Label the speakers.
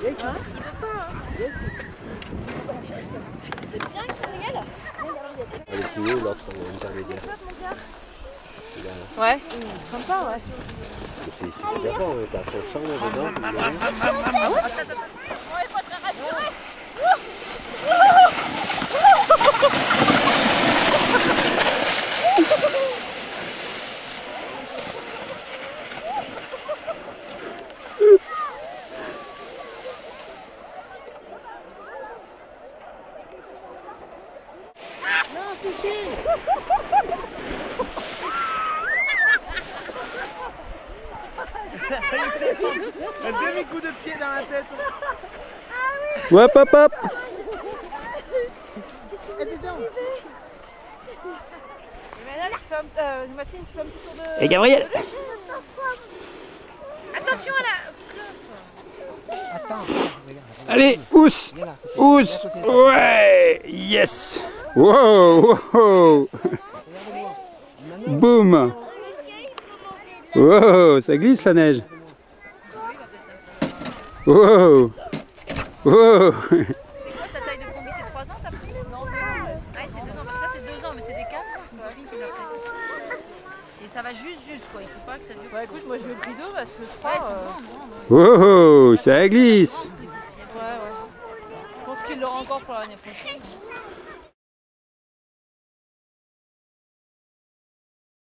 Speaker 1: Il veut pas, hein. C'est bien qu'il se régale.
Speaker 2: Elle est plus haut, l'autre intermédiaire.
Speaker 1: Ouais, sympa, ouais.
Speaker 2: C'est super bon, t'as son champ dedans.
Speaker 1: Ah ouais?
Speaker 3: Un demi-coup de pied dans la tête.
Speaker 4: Hop hop hop.
Speaker 1: Mathilde, tu fais un petit tour de...
Speaker 4: Et Gabriel.
Speaker 1: Attention à la...
Speaker 4: Allez, pousse. Pousse. Ouais. Yes. Wow. Wow. Boum. Wow, ça glisse la neige. Wow. Wow.
Speaker 1: C'est quoi sa taille de combi? C'est 3 ans t'as pris? Non, 2 ans. Ah, c'est 2 ans. Parce que ça, c'est 2 ans, mais c'est des 4. Et ça va juste, quoi. Il faut pas que ça dure. Bah écoute, moi je vais pris 2 parce que 3.
Speaker 4: Wow, ça glisse.
Speaker 1: Ouais. Je pense qu'il l'aura encore pour l'année prochaine.